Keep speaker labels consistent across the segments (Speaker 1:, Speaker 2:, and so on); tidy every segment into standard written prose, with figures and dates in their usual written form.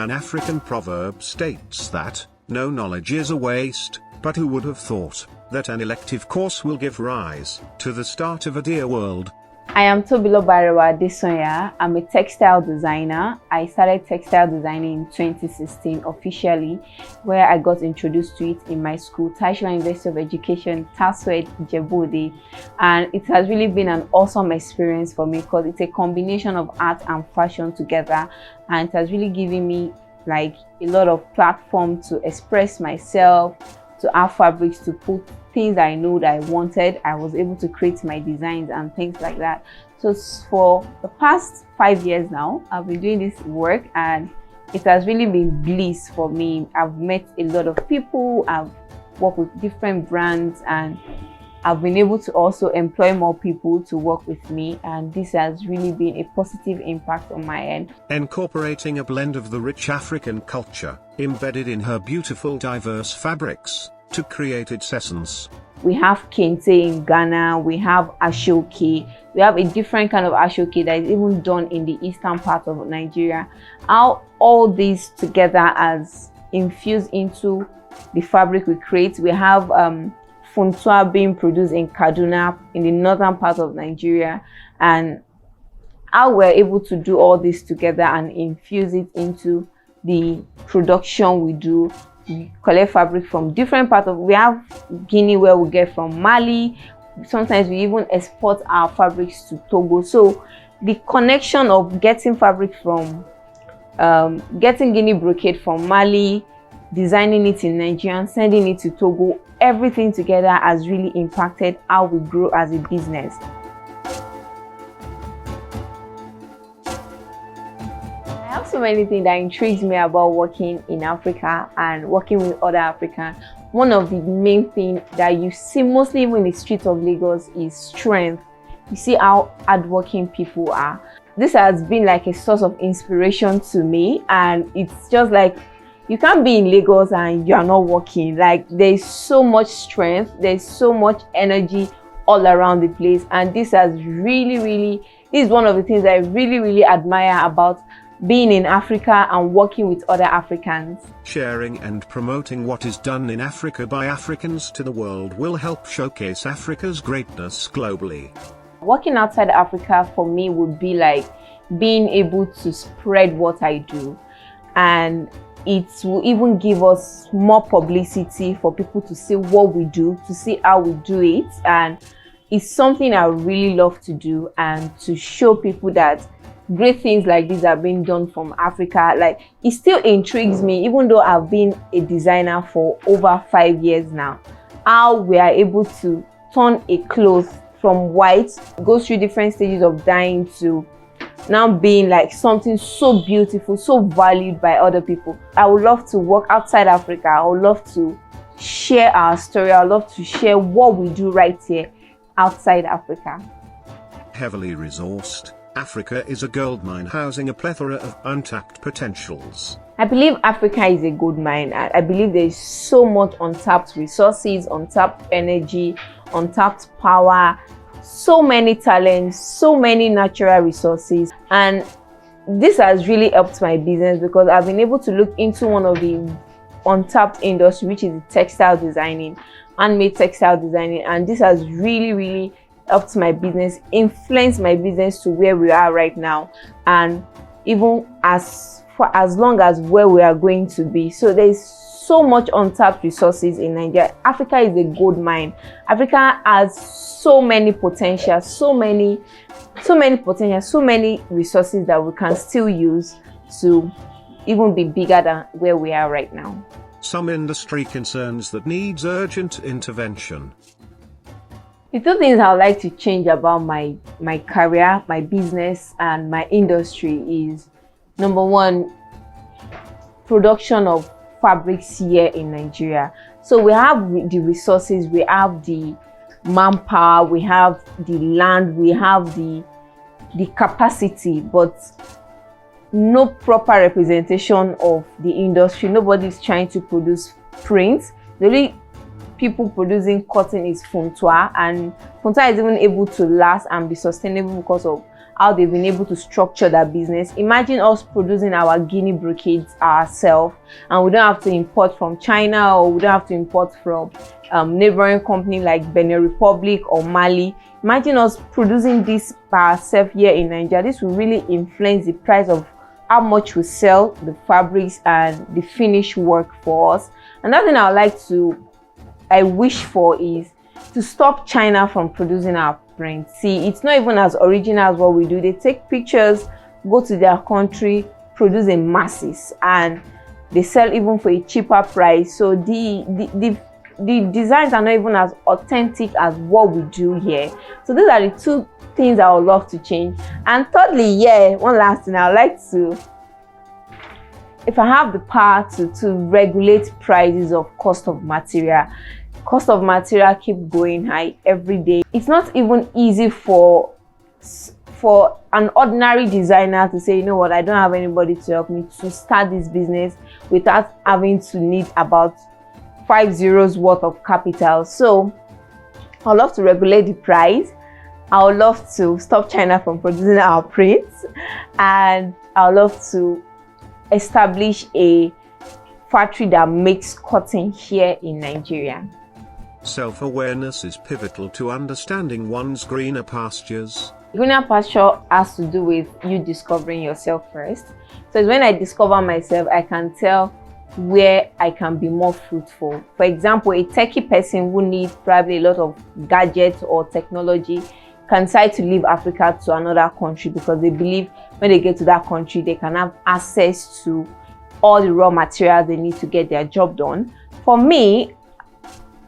Speaker 1: An African proverb states that, no knowledge is a waste, but who would have thought that an elective course will give rise to the start of Adireworld?
Speaker 2: I am Tobiloba Adesanya. I'm a textile designer. I started textile designing in 2016 officially, where I got introduced to it in my school, National University of Education, Taswed, Ijebu-Ode. And it has really been an awesome experience for me because it's a combination of art and fashion together, and it has really given me like a lot of platform to express myself, to have fabrics, to put things I know that I wanted. I was able to create my designs and things like that. So for the past 5 years now, I've been doing this work and it has really been bliss for me. I've met a lot of people, I've worked with different brands, and I've been able to also employ more people to work with me, and this has really been a positive impact on my end.
Speaker 1: Incorporating a blend of the rich African culture embedded in her beautiful diverse fabrics to create its essence.
Speaker 2: We have kente in Ghana, we have ashoke, we have a different kind of ashoke that is even done in the eastern part of Nigeria. How all these together has infused into the fabric we create. We have funtua being produced in Kaduna in the northern part of Nigeria, and how we're able to do all this together and infuse it into the production we do. We collect fabric from different parts of, we have Guinea where we get from Mali. Sometimes we even export our fabrics to Togo. So the connection of getting fabric from getting Guinea brocade from Mali, designing it in Nigeria and sending it to Togo, everything together has really impacted how we grow as a business. I have so many things that intrigues me about working in Africa and working with other Africans. One of the main things that you see mostly even in the streets of Lagos is strength. You see how hardworking people are. This has been like a source of inspiration to me, and it's just like you can't be in Lagos and you are not working. Like, there's so much strength, there's so much energy all around the place, and this has this is one of the things I really admire about being in Africa and working with other Africans.
Speaker 1: Sharing and promoting what is done in Africa by Africans to the world will help showcase Africa's greatness globally.
Speaker 2: Working outside Africa for me would be like being able to spread what I do, and it will even give us more publicity for people to see what we do, to see how we do it. And it's something I really love to do, and to show people that great things like this are being done from Africa. Like, it still intrigues me, even though I've been a designer for over 5 years now, how we are able to turn a cloth from white, go through different stages of dyeing, to now being like something so beautiful, so valued by other people. I would love to work outside Africa. I would love to share our story. I would love to share what we do right here outside Africa.
Speaker 1: Heavily resourced, Africa is a goldmine housing a plethora of untapped potentials.
Speaker 2: I believe Africa is a gold mine. I believe there is so much untapped resources, untapped energy, untapped power, so many talents, so many natural resources. And this has really helped my business because I've been able to look into one of the untapped industry, which is textile designing, handmade textile designing, and this has really helped my business, influenced my business to where we are right now, and even as long as where we are going to be. So there's so much untapped resources in Nigeria. Africa is a gold mine. Africa has so many potential, so many resources that we can still use to even be bigger than where we are right now.
Speaker 1: Some industry concerns that needs urgent intervention.
Speaker 2: The two things I would like to change about my career, my business, and my industry is, number one, production of fabrics here in Nigeria. So we have the resources, we have the manpower, we have the land, we have the capacity, but no proper representation of the industry. Nobody's trying to produce prints. The only people producing cotton is Funtua, and Funtua is even able to last and be sustainable because of how they've been able to structure their business. Imagine us producing our Guinea brocades ourselves, and we don't have to import from China, or we don't have to import from neighboring company like Benin Republic or Mali. Imagine us producing this by ourselves here in Nigeria. This will really influence the price of how much we sell the fabrics and the finished work for us. Another thing I wish for is to stop China from producing our print. See, it's not even as original as what we do. They take pictures, go to their country, produce in masses, and they sell even for a cheaper price. So the designs are not even as authentic as what we do here. So these are the two things I would love to change. And thirdly, yeah, one last thing, I would like to, if I have the power to regulate prices of cost of material. Cost of material keep going high every day. It's not even easy for an ordinary designer to say, you know what, I don't have anybody to help me to start this business without having to need about 5 zeros worth of capital. So I'd love to regulate the price. I would love to stop China from producing our prints, and I would love to establish a factory that makes cotton here in Nigeria.
Speaker 1: Self-awareness is pivotal to understanding one's greener pastures.
Speaker 2: Greener pasture has to do with you discovering yourself first. So it's when I discover myself, I can tell where I can be more fruitful. For example, a techie person who needs probably a lot of gadgets or technology can decide to leave Africa to another country because they believe when they get to that country, they can have access to all the raw materials they need to get their job done. For me,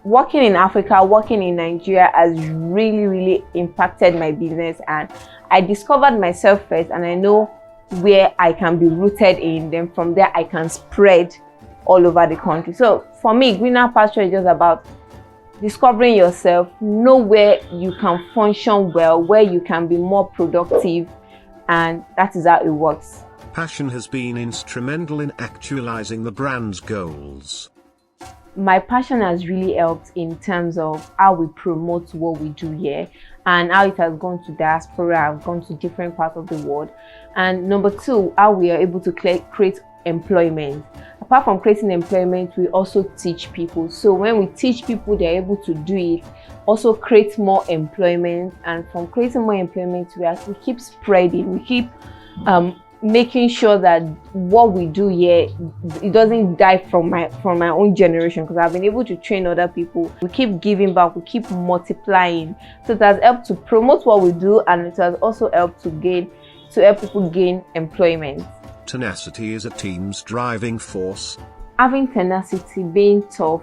Speaker 2: working in Africa, working in Nigeria has really impacted my business, and I discovered myself first, and I know where I can be rooted in. Then from there I can spread all over the country. So for me, greener pasture is just about discovering yourself, know where you can function well, where you can be more productive, and that is how it works.
Speaker 1: Passion has been instrumental in actualizing the brand's goals.
Speaker 2: My passion has really helped in terms of how we promote what we do here, and how it has gone to diaspora, have gone to different parts of the world. And number two, how we are able to create employment. Apart from creating employment, we also teach people. So when we teach people, they're able to do it, also create more employment. And from creating more employment, we keep spreading, we keep making sure that what we do here, it doesn't die from my own generation, because I've been able to train other people. We keep giving back, we keep multiplying. So it has helped to promote what we do, and it has also helped to help people gain employment.
Speaker 1: Tenacity is a team's driving force.
Speaker 2: Having tenacity, being tough,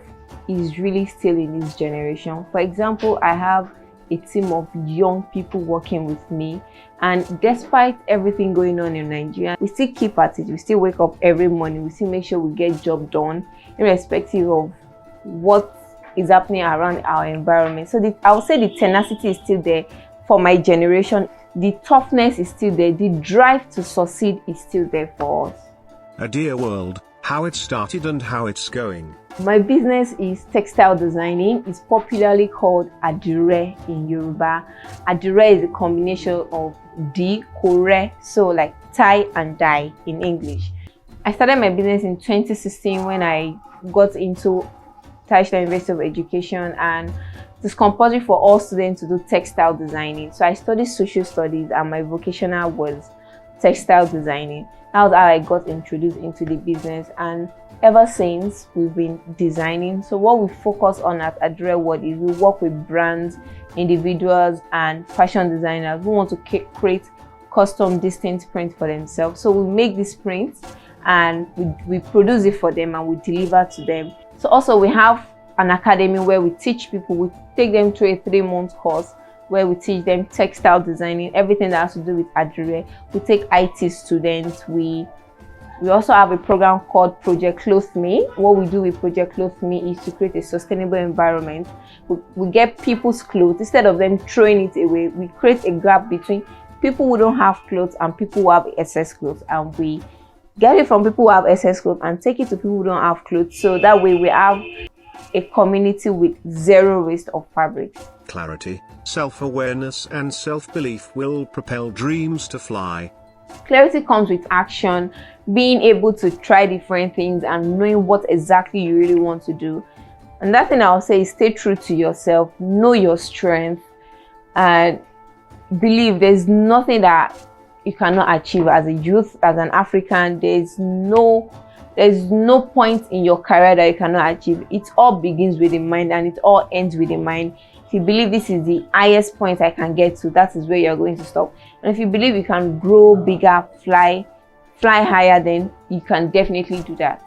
Speaker 2: is really still in this generation. For example, I have a team of young people working with me, and despite everything going on in Nigeria, we still keep at it. We still wake up every morning, we still make sure we get job done irrespective of what is happening around our environment. So I would say the tenacity is still there for my generation. The toughness is still there. The drive to succeed is still there for us.
Speaker 1: Adireworld, how it started and how it's going.
Speaker 2: My business is textile designing. It's popularly called Adire in Yoruba. Adire is a combination of kore, so like tie and dye in English. I started my business in 2016 when I got into Tertiary University of Education, and it's compulsory for all students to do textile designing. So I studied social studies, and my vocational was textile designing. That was how I got introduced into the business, and ever since we've been designing. So what we focus on at Adireworld is we work with brands, individuals, and fashion designers who want to create custom distinct prints for themselves. So we make these prints and we produce it for them and we deliver to them. So also we have an academy where we teach people. We take them through a 3-month course where we teach them textile designing, everything that has to do with Adire. We take IT students. We also have a program called Project Clothe Me. What we do with Project Clothe Me is to create a sustainable environment. We get people's clothes. Instead of them throwing it away, we create a gap between people who don't have clothes and people who have excess clothes, and we get it from people who have excess clothes and take it to people who don't have clothes. So that way we have a community with zero waste of fabric.
Speaker 1: Clarity, self-awareness and self-belief will propel dreams to fly.
Speaker 2: Clarity comes with action, being able to try different things and knowing what exactly you really want to do. And that thing I'll say is stay true to yourself, know your strength, and believe there's nothing that you cannot achieve as a youth, as an African. There's no point in your career that you cannot achieve. It all begins with the mind and it all ends with the mind. If you believe this is the highest point I can get to, that is where you're going to stop. And if you believe you can grow bigger, fly higher, then you can definitely do that.